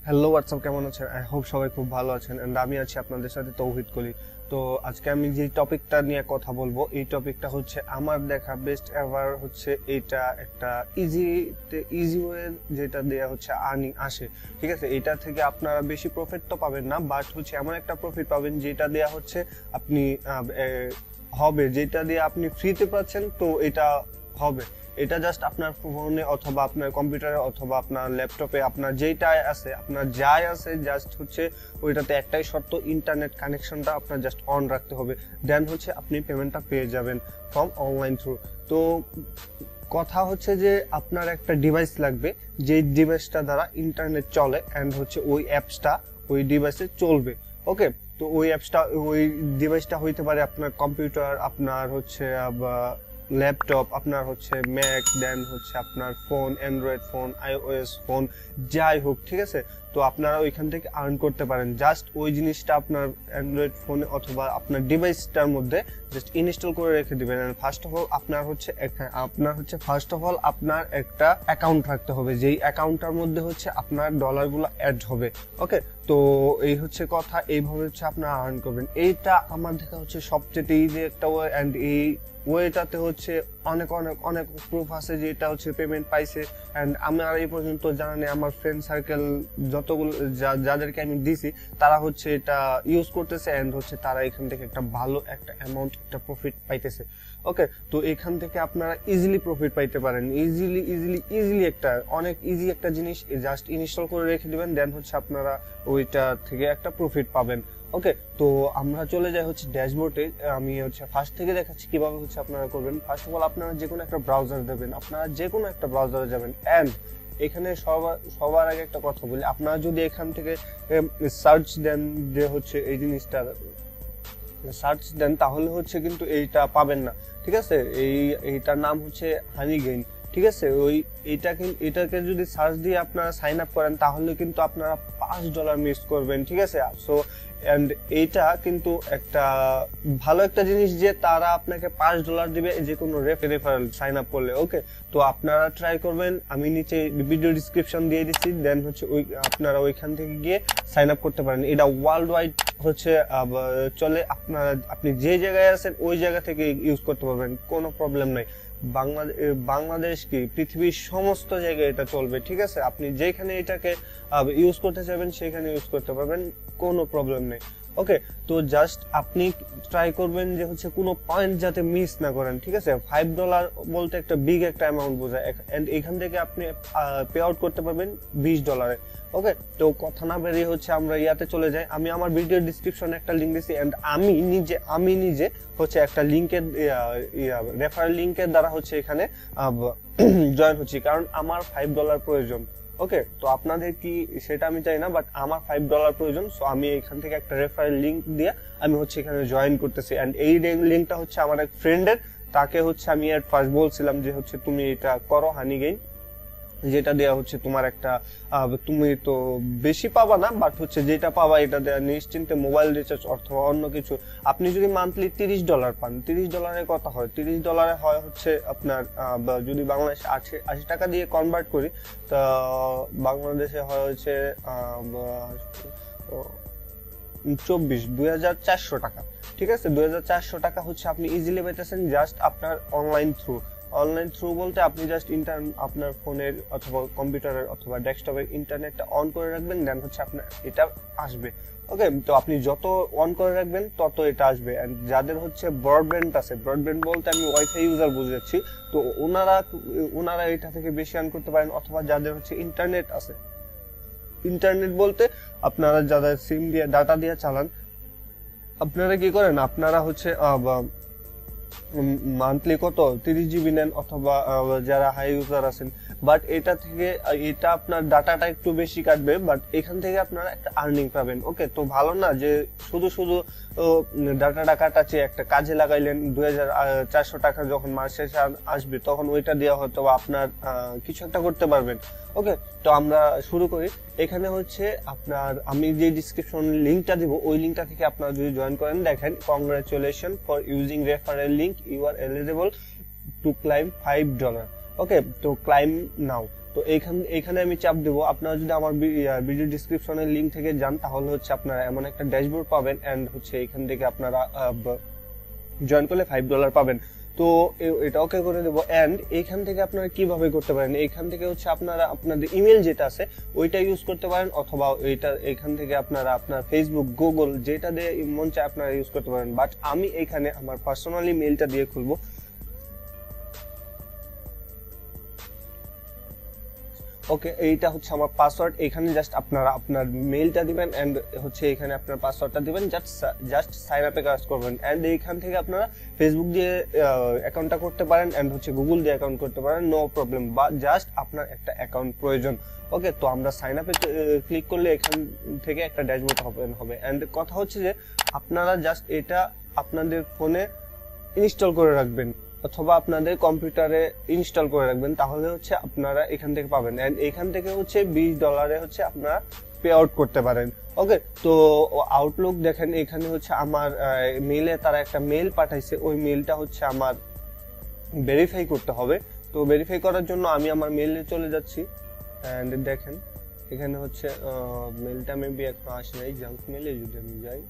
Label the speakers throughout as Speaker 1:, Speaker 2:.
Speaker 1: Hello WhatsApp, কেমন আছেন? I hope সবাই খুব ভালো আছেন। এন্ড আমি আছি আপনাদের সাথে তৌহিদ কলি। তো আজকে আমি যে টপিকটা নিয়ে কথা বলবো, এই টপিকটা হচ্ছে আমার দেখা বেস্ট এভার হচ্ছে এটা একটা ইজি ওয়ে যেটা দেয়া হচ্ছে আর্নিং আসে। ঠিক আছে, এটা থেকে আপনারা বেশি প্রফিট তো পাবেন না, বাট হচ্ছে এমন একটা প্রফিট পাবেন যেটা দেয়া হচ্ছে আপনি হবে, যেটা দিয়ে আপনি ফ্রিতে পাচ্ছেন। তো এটা হবে, এটা জাস্ট আপনার ফোনে অথবা আপনার কম্পিউটারে অথবা আপনার ল্যাপটপে আপনার যেটাই আছে, আপনার যাই আছে, জাস্ট হচ্ছে ওইটাতে একটাই শর্ত, ইন্টারনেট কানেকশনটা আপনার জাস্ট অন রাখতে হবে। দেন হচ্ছে আপনি পেমেন্টটা পেয়ে যাবেন ফ্রম অনলাইন থ্রু। তো কথা হচ্ছে যে আপনার একটা ডিভাইস লাগবে, যে ডিভাইসটা দ্বারা ইন্টারনেট চলে অ্যান্ড হচ্ছে ওই অ্যাপসটা ওই ডিভাইসে চলবে। ওকে, তো ওই অ্যাপসটা ওই ডিভাইসটা হইতে পারে আপনার কম্পিউটার, আপনার হচ্ছে ল্যাপটপ, আপনার হচ্ছে ম্যাক, দেন হচ্ছে আপনার phone, Android phone, iOS phone, যাই হোক। ঠিক আছে, তো আপনারা ওইখান থেকে আর্ন করতে পারেন। জাস্ট ওই জিনিসটা আপনার অ্যান্ড্রয়েড ফোনে অথবা আপনার ডিভাইসটার মধ্যে জাস্ট ইনস্টল করে রেখে দিবেন। ফার্স্ট অফ অল আপনার একটা অ্যাকাউন্ট রাখতে হবে, যেই অ্যাকাউন্টটার মধ্যে হচ্ছে আপনার ডলারগুলো অ্যাড হবে। ওকে, তো এই হচ্ছে কথা, এইভাবে হচ্ছে আপনারা আর্ন করবেন। এইটা আমার দেখা হচ্ছে সবচেয়ে ইজি একটা ওয়ে, অ্যান্ড এই ওয়েটাতে হচ্ছে অনেক অনেক অনেক প্রুফ আছে যে এটা হচ্ছে পেমেন্ট পাইছে। অ্যান্ড আমার এই পর্যন্ত জানা নেই, আমার ফ্রেন্ড সার্কেল যতগুলো যাদেরকে আমি দিছি তারা হচ্ছে এটা ইউজ করতেছে, অ্যান্ড হচ্ছে তারা এখান থেকে একটা ভালো একটা অ্যামাউন্ট, একটা প্রফিট পাইতেছে। ওকে, তো এখান থেকে আপনারা ইজিলি প্রফিট পাইতে পারেন। ইজিলি একটা অনেক ইজি একটা জিনিস, জাস্ট ইনস্টল করে রেখে দিবেন, দেন হচ্ছে আপনারা ওইটা থেকে একটা প্রফিট পাবেন। ওকে, তো আমরা চলে যাই হচ্ছে ড্যাশবোর্ডে। আমি হচ্ছে ফার্স্ট থেকে দেখাচ্ছি কিভাবে হচ্ছে আপনারা করবেন। ফার্স্ট অফ অল আপনারা যে কোনো একটা ব্রাউজার দেবেন, আপনারা যে কোনো একটা ব্রাউজারে যাবেন। অ্যান্ড এখানে সবার আগে একটা কথা বলি, আপনারা যদি এখান থেকে সার্চ দেন, যে হচ্ছে এই জিনিসটা সার্চ দেন, তাহলে হচ্ছে কিন্তু এইটা পাবেন না। ঠিক আছে, এইটার নাম হচ্ছে হানি গেইন। ঠিক আছে, এটাকে যদি সার্চ দিয়ে আপনারা সাইন আপ করেন, তাহলে কিন্তু আপনারা $5 মিস করবেন। ঠিক আছে, সো এন্ড এইটা কিন্তু একটা ভালো একটা জিনিস যে তারা আপনাকে $5 দিবে যে কোনো রেফারেল সাইন আপ করলে। ওকে, তো আপনারা ট্রাই করবেন, আমি নিচে ভিডিও ডিসক্রিপশন দিয়ে দিচ্ছি, দেন হচ্ছে আপনারা ওইখান থেকে গিয়ে সাইন আপ করতে পারেন। এটা ওয়ার্ল্ড ওয়াইড হচ্ছে চলে, আপনি যে জায়গায় আছেন ওই জায়গা থেকে ইউজ করতে পারবেন, কোনো প্রবলেম নাই। বাংলাদেশ কি পৃথিবীর সমস্ত জায়গায় এটা চলবে। ঠিক আছে, আপনি যেখানে এটাকে ইউজ করতে চাইবেন সেখানে ইউজ করতে পারবেন, কোনো প্রবলেম নেই। ওকে, তো জাস্ট আপনি ট্রাই করবেন যে হচ্ছে কোনো পয়েন্ট যাতে মিস না করেন। ঠিক আছে, $5 বলতে একটা বিগ একটা অ্যামাউন্ট বোঝায়, এন্ড এখান থেকে আপনি পে আউট করতে পারবেন $20। ওকে, তো কথা না বেরিয়ে হচ্ছে আমরা ইয়াতে চলে যাই। আমি আমার ভিডিও ডিসক্রিপশনে একটা লিঙ্ক দিচ্ছি, এন্ড আমি নিজে হচ্ছে একটা লিঙ্কের রেফারেল লিঙ্কের দ্বারা হচ্ছে এখানে জয়েন হচ্ছি, কারণ আমার $5 প্রয়োজন। ওকে, তো আপনাদের কি সেটা আমি চাই না, বাট আমার $5 প্রয়োজন। সো আমি এখান থেকে একটা রেফারেল লিঙ্ক দিয়ে আমি হচ্ছে এখানে জয়েন করতেছি। এন্ড এই লিঙ্কটা হচ্ছে আমার এক ফ্রেন্ডের, তাকে হচ্ছে আমি এর ফার্স্ট বলছিলাম যে হচ্ছে তুমি এটা করো হানি গেইন, যেটা দেয়া হচ্ছে তোমার একটা তুমি তো বেশি পাবা না, বাট হচ্ছে যেটা পাবা এটা দেয়া নিশ্চিন্তে মোবাইল রিচার্জ অথবা অন্য কিছু। আপনি যদি মান্থলি $30 পান, $30 কথা হয়, $30 হয় হচ্ছে আপনার যদি বাংলাদেশে 80 টাকা দিয়ে কনভার্ট করি, তা বাংলাদেশে হয় হচ্ছে 24,400 টাকা। ঠিক আছে, 2400 টাকা হচ্ছে আপনি ইজিলি পাইতেছেন জাস্ট আপনার অনলাইন থ্রু বলতে আপনি জাস্ট আপনার ফোনের অথবা কম্পিউটারের অথবা ডেস্কটপের ইন্টারনেটটা অন করে রাখবেন, দেন হচ্ছে আপনার এটা আসবে। ওকে, তো আপনি যত অন করে রাখবেন তত এটা আসবে। এন্ড যাদের হচ্ছে ব্রডব্যান্ড আছে, ব্রডব্যান্ড বলতে আমি ওয়াইফাই ইউজার বুঝাচ্ছি, তো ওনারা এটা থেকে বেশি আর্ন করতে পারেন। অথবা যাদের হচ্ছে ইন্টারনেট আছে, ইন্টারনেট বলতে আপনারা যাদের সিম দিয়ে ডাটা দিয়ে চালান, আপনারা কি করেন, আপনারা হচ্ছে মান্থলি কত 30 জিবি নেন, অথবা যারা হাই ইউজার আছেন, বাট এটা আপনার ডাটাটা একটু বেশি কাটবে, বাট এখান থেকে আপনারা একটা আর্নিং পাবেন। ওকে, তো ভালো না যে শুধু ডাটাটা কাটাচ্ছে, একটা কাজে লাগাইলেন, 2400 টাকা যখন মাস শেষে আসবে তখন ওইটা দেওয়া হয়তো বা আপনার কিছু একটা করতে পারবেন। ওকে, তো আমরা শুরু করি। এখানে হচ্ছে আমি যে ডিসক্রিপশন লিঙ্কটা দিব, ওই লিঙ্কটা থেকে আপনারা যদি জয়েন করেন, দেখেন congratulation for using referral link, you are eligible to claim $5। Okay, তো ক্লাইম নাও। তো এইখানে আমি চাপ দেব। আপনারা যদি আমার ভিডিও ডিসক্রিপশনের লিংক থেকে যান তাহলে হচ্ছে আপনারা এমন একটা ড্যাশবোর্ড পাবেন, এন্ড হচ্ছে এখান থেকে আপনারা জয়েন করলে $5 পাবেন। তো এটা ওকে করে দেবো। এন্ড এইখান থেকে আপনারা কিভাবে করতে পারেন, এইখান থেকে হচ্ছে আপনারা আপনাদের ইমেল যেটা আছে ওইটা ইউজ করতে পারেন, অথবা এইখান থেকে আপনারা আপনার ফেসবুক, গুগল যেটা দিয়ে মন চায় আপনারা ইউজ করতে পারেন। বাট আমি এখানে আমার পার্সোনালি মেলটা দিয়ে খুলবো। ওকে, এইটা হচ্ছে আমার পাসওয়ার্ড। এখানে জাস্ট আপনারা আপনার মেইলটা দিবেন এন্ড হচ্ছে এখানে আপনার পাসওয়ার্ডটা দিবেন, জাস্ট সাইন আপে কাজ করবেন। এন্ড এইখান থেকে আপনারা ফেসবুক দিয়ে অ্যাকাউন্টটা করতে পারেন, এন্ড হচ্ছে গুগল দিয়ে অ্যাকাউন্ট করতে পারেন, নো প্রবলেম। বা জাস্ট আপনার একটা অ্যাকাউন্ট প্রয়োজন। ওকে, তো আমরা সাইন আপে ক্লিক করলে এখান থেকে একটা ড্যাশবোর্ড হবে। এন্ড কথা হচ্ছে যে আপনারা জাস্ট এটা আপনাদের ফোনে ইনস্টল করে রাখবেন অথবা আপনাদের কম্পিউটারে ইনস্টল করে রাখবেন, তাহলে হচ্ছে আপনারা এখান থেকে পাবেন। এন্ড এখান থেকে হচ্ছে $20 হচ্ছে আপনারা পে আউট করতে পারেন। ওকে, তো আউটলুক দেখেন এখানে হচ্ছে আমার মেইলে তারা একটা মেইল পাঠাইছে, ওই মেইলটা হচ্ছে আমার ভেরিফাই করতে হবে। তো ভেরিফাই করার জন্য আমি আমার মেইলে চলে যাচ্ছি। এন্ড দেখেন এখানে হচ্ছে মেইলটা মেবি এখনো আসে নাই, জাঙ্ক মেইলে যদি আমি যাই,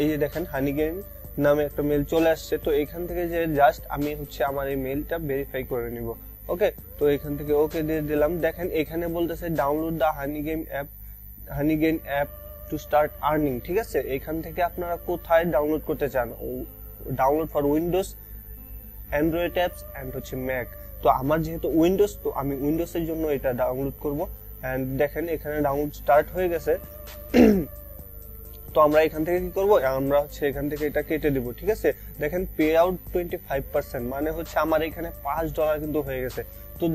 Speaker 1: এই যে দেখেন হানিগেম নামে একটা মেল চলে আসছে। তো এখান থেকে যে জাস্ট আমি হচ্ছে আমার এই মেলটা ভেরিফাই করে নিব। ওকে, তো এখান থেকে ওকে দিয়ে দিলাম। দেখেন এখানে বলতেছে download the Honeygame app to start earning. ঠিক আছে, এখান থেকে আপনারা কোথায় ডাউনলোড করতে চান, download for Windows, Android apps and হচ্ছে ম্যাক। তো আমার যেহেতু উইন্ডোজ, তো আমি উইন্ডোজের জন্য এটা ডাউনলোড করব। এন্ড দেখেন এখানে ডাউনলোড স্টার্ট হয়ে গেছে। তো আমরা এখান থেকে কি করব, আমরা হচ্ছে এখান থেকে এটা কেটে দিব। ঠিক আছে, দেখেন পে আউট 25%, মানে হচ্ছে আমার এখানে $5 কিন্তু হয়ে গেছে। তো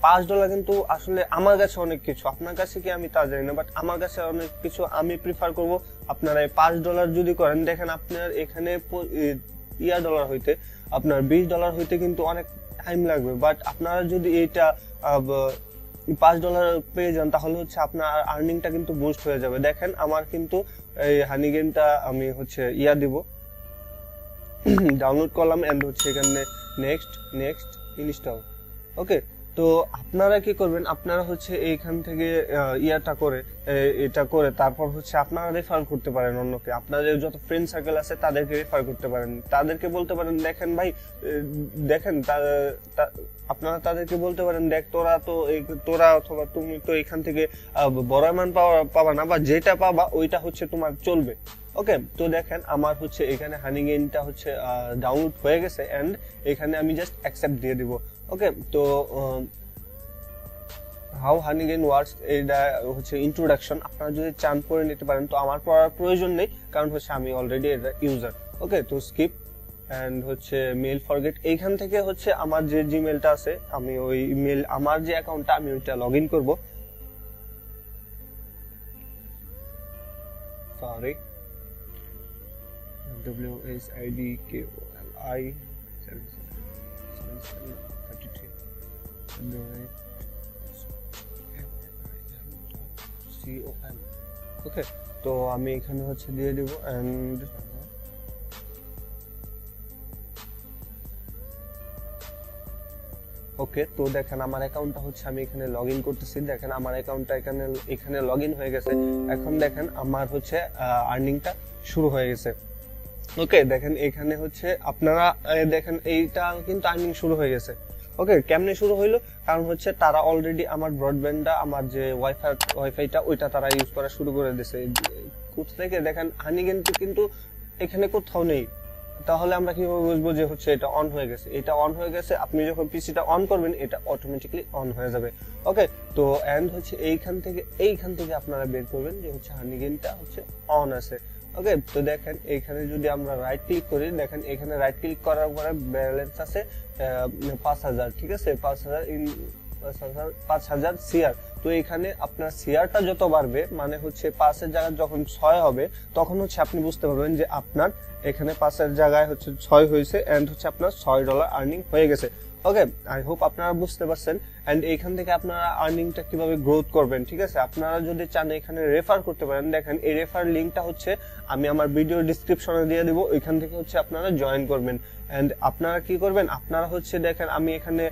Speaker 1: $5 কিন্তু আসলে আমার কাছে অনেক কিছু, আপনার কাছে কি আমি তা জানি না, বাট আমার কাছে অনেক কিছু। আমি প্রিফার করব আপনারা $5 যদি করেন, দেখেন আপনার এখানে $ডলার হইতে আপনার $20 হইতে কিন্তু অনেক টাইম লাগবে। বাট আপনারা যদি এটা $5 পেয়ে যান তাহলে হচ্ছে আপনার আর্নিংটা কিন্তু বুস্ট হয়ে যাবে। দেখেন আমার কিন্তু এই হানিগেমটা আমি হচ্ছে দিব, ডাউনলোড করলাম এন্ড হচ্ছে এখানে নেক্সট ইনস্টল। ওকে, তো আপনারা কি করবেন, আপনারা হচ্ছে এইখান থেকে এটা করে তারপর হচ্ছে আপনারা রেফার করতে পারেন অন্যকে। আপনাদের যত ফ্রেন্ড সার্কেল আছে তাদেরকে রেফার করতে পারেন, তাদেরকে বলতে পারেন দেখেন ভাই, দেখেন আপনারা তাদেরকে বলতে পারেন দেখ তোরা অথবা তুমি তো এখান থেকে বড় অ্যামাউন্ট পাবা না, বা যেটা পাবা ওইটা হচ্ছে তোমার চলবে। ওকে, তো দেখেন আমার হচ্ছে এখানে হানিগেমটা হচ্ছে ডাউনলোড হয়ে গেছে এন্ড এখানে আমি জাস্ট অ্যাকসেপ্ট দিয়ে দিব। ওকে, তো হাউ হানিগেম ওয়ার্কস এটা হচ্ছে ইন্ট্রোডাকশন, আপনারা যদি চান পড়ে নিতে পারেন। তো আমার পড়ার প্রয়োজন নেই, কারণ হচ্ছে আমি অলরেডি এটা ইউজার। ওকে, তো স্কিপ এন্ড হচ্ছে মেল ফরগেট। এইখান থেকে হচ্ছে আমার যে জিমেলটা আছে, আমি ওই মেল, আমার যে অ্যাকাউন্টটা আমি ওইটা লগ ইন করবো। Sorry, WSIDKOLI 7733 COM। ওকে, তো আমি এখানে হচ্ছে দিয়ে দিব এন্ড ওকে, তো দেখেন আমার অ্যাকাউন্টটা হচ্ছে আমি এখানে লগ ইন করতেছি। দেখেন আমার অ্যাকাউন্টটা এখানে লগ ইন হয়ে গেছে। এখন দেখেন আমার হচ্ছে আর্নিংটা শুরু হয়ে গেছে। ওকে, দেখেন এখানে হচ্ছে আপনারা দেখেন এইটা কিন্তু আর্নিং শুরু হয়ে গেছে। ওকে, কেমনে শুরু হইলো, কারণ হচ্ছে তারা অলরেডি আমার ব্রডব্যান্ডটা, আমার যে ওয়াইফাইটা ওইটা তারা ইউজ করা শুরু করে দিয়েছে। কোথা থেকে দেখেন হানিগেম কিন্তু এখানে কোথাও নেই, তাহলে আমরা কিভাবে বুঝবো যে হচ্ছে এটা অন হয়ে গেছে? এটা অন হয়ে গেছে, আপনি যখন পিসিটা অন করবেন এটা অটোমেটিক্যালি অন হয়ে যাবে। ওকে, তো এন্ড হচ্ছে এইখান থেকে আপনারা বের করবেন যে হচ্ছে হানিগেমটা হচ্ছে অন আছে। ওকে, তো দেখেন এইখানে যদি আমরা রাইট ক্লিক করি, দেখেন এখানে রাইট ক্লিক করার পরে ব্যালেন্স আছে 5000। ঠিক আছে, 5000 সিআর। তো এখানে আপনার সিআরটা যত বাড়বে, মানে হচ্ছে 5 এর জায়গায় যখন 6 হবে, তখন হচ্ছে আপনি বুঝতে পারবেন যে আপনার এখানে 5 এর জায়গায় হচ্ছে 6 হয়েছে এন্ড হচ্ছে আপনার $6 আর্নিং হয়ে গেছে। ওকে, আই হোপ আপনারা বুঝতে পারছেন। এন্ড এইখান থেকে আপনারা আর্নিংটা কিভাবে গ্রোথ করবেন, ঠিক আছে? আপনারা যদি চান এখানে রেফার করতে পারেন, দেখেন এই রেফার লিঙ্কটা হচ্ছে আমি আমার ভিডিও ডিসক্রিপশনে দিয়ে দিব, ওইখান থেকে হচ্ছে আপনারা জয়েন করবেন। এন্ড আপনারা কি করবেন, আপনারা হচ্ছে দেখেন আমি এখানে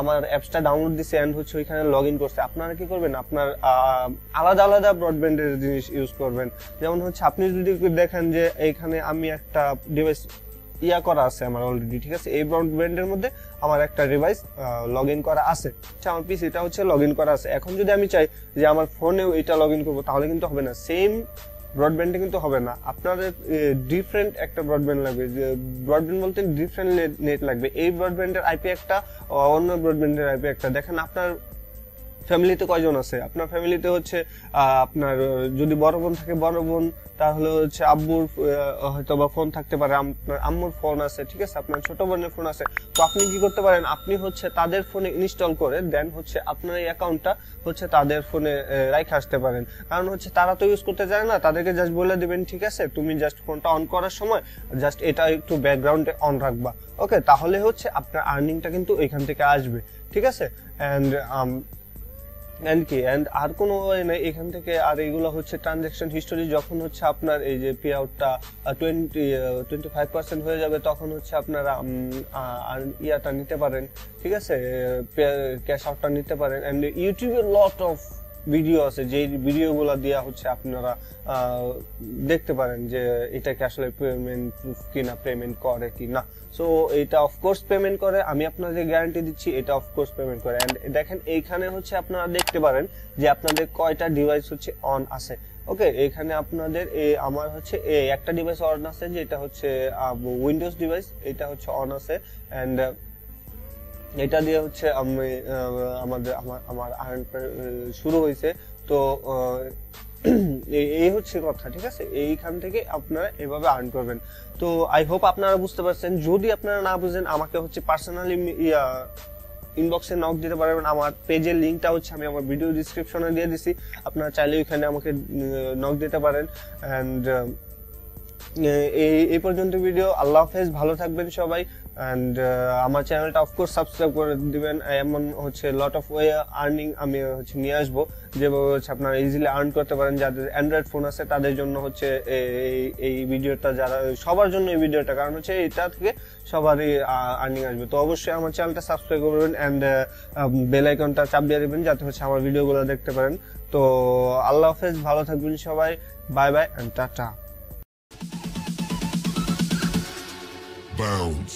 Speaker 1: আমার অ্যাপসটা ডাউনলোড দিছি এন্ড হচ্ছে ওইখানে লগ ইন করছে। আপনারা কি করবেন, আপনার আলাদা আলাদা ব্রডব্যান্ডের জিনিস ইউজ করবেন। যেমন হচ্ছে আপনি যদি দেখেন যে এইখানে আমি একটা ডিভাইস করা আছে আমার অলরেডি, ঠিক আছে? এই ব্রডব্যান্ডের মধ্যে আমার একটা ডিভাইস লগ ইন করা আছে, আমার পিসিটা হচ্ছে লগ ইন করা আছে। এখন যদি আমি চাই যে আমার ফোনেও এটা লগ ইন করবো, তাহলে কিন্তু হবে না, সেম ব্রডব্যান্ডে কিন্তু হবে না। আপনাদের ডিফারেন্ট একটা ব্রডব্যান্ড লাগবে, ব্রডব্যান্ড বলতে ডিফারেন্ট নেট লাগবে। এই ব্রডব্যান্ডের আইপি একটা, অন্য ব্রডব্যান্ডের আইপি একটা। দেখেন আপনার ফ্যামিলিতে কয়জন আছে, আপনার ফ্যামিলিতে হচ্ছে আপনার যদি বড় বোন থাকে বড় বোন, তাহলে হচ্ছে আব্বুর হয়তো বা ফোন থাকতে পারে, আপনার আম্মুর ফোন আছে, ঠিক আছে? আপনার ছোট বোনের ফোন আছে। তো আপনি কি করতে পারেন, আপনি হচ্ছে তাদের ফোনে ইনস্টল করে দেন হচ্ছে আপনার এই অ্যাকাউন্টটা হচ্ছে তাদের ফোনে রাইখে আসতে পারেন। কারণ হচ্ছে তারা তো ইউজ করতে জানে না, তাদেরকে জাস্ট বলে দিবেন, ঠিক আছে? তুমি জাস্ট ফোনটা অন করার সময় জাস্ট এটা একটু ব্যাকগ্রাউন্ডে অন রাখবা, ওকে? তাহলে হচ্ছে আপনার আর্নিংটা কিন্তু এখান থেকে আসবে, ঠিক আছে? এন্ড আর কোনো নাই এখান থেকে। আর এগুলো হচ্ছে ট্রানজাকশন হিস্টোরি, যখন হচ্ছে আপনার এই যে পে আউটটা 25% হয়ে যাবে, তখন হচ্ছে আপনারা ইয়াটা নিতে পারেন, ঠিক আছে? ক্যাশ আউটটা নিতে পারেন। এন্ড ইউটিউবে লট অফ ভিডিও আছে, যে ভিডিওগুলো দিয়া হচ্ছে আপনারা দেখতে পারেন যে এটাকে আসলে পেমেন্ট প্রুফ কিনা, পেমেন্ট করে কিনা। সো এটা অফকোর্স পেমেন্ট করে, আমি আপনাদের গ্যারান্টি দিচ্ছি এটা অফকোর্স পেমেন্ট করে। এন্ড দেখেন এইখানে হচ্ছে আপনারা দেখতে পারেন যে আপনাদের কয়টা ডিভাইস হচ্ছে অন আছে, ওকে? এখানে আপনাদের আমার হচ্ছে একটা ডিভাইস অন আছে, যেটা হচ্ছে উইন্ডোজ ডিভাইস, এটা হচ্ছে অন আছে। এন্ড এটা দিয়ে হচ্ছে আমি আমার আর্ন শুরু হয়েছে। তো এই হচ্ছে কথা, ঠিক আছে? এইখান থেকে আপনারা এভাবে আর্ন করবেন। তো আই হোপ আপনারা বুঝতে পারছেন। যদি আপনারা না বুঝেন, আমাকে হচ্ছে পার্সোনালি ইনবক্সে নক দিতে পারবেন। আমার পেজের লিঙ্কটা হচ্ছে আমি আমার ভিডিও ডিসক্রিপশনে দিয়ে দিছি, আপনারা চাইলে ওইখানে আমাকে নক দিতে পারেন। অ্যান্ড এই পর্যন্ত ভিডিও। আল্লাহ হাফেজ, ভালো থাকবেন সবাই। এন্ড আমার চ্যানেলটা অফকোর্স সাবস্ক্রাইব করে দিবেন। এমন হচ্ছে লট অফ ওয়ে আর্নিং আমি হচ্ছে নিয়ে আসবো, যেভাবে হচ্ছে আপনারা ইজিলি আর্ন করতে পারেন। যাদের অ্যান্ড্রয়েড ফোন আছে তাদের জন্য হচ্ছে এই ভিডিওটা, যারা সবার জন্য এই ভিডিওটা, কারণ হচ্ছে এটা থেকে সবারই আর্নিং আসবে। তো অবশ্যই আমার চ্যানেলটা সাবস্ক্রাইব করবেন এন্ড বেল আইকনটা চাপ দিয়ে দিবেন, যাতে হচ্ছে আমার ভিডিওগুলো দেখতে পারেন। তো আল্লাহ হাফেজ, ভালো থাকবেন সবাই, bye bye and tata.
Speaker 2: Bounds.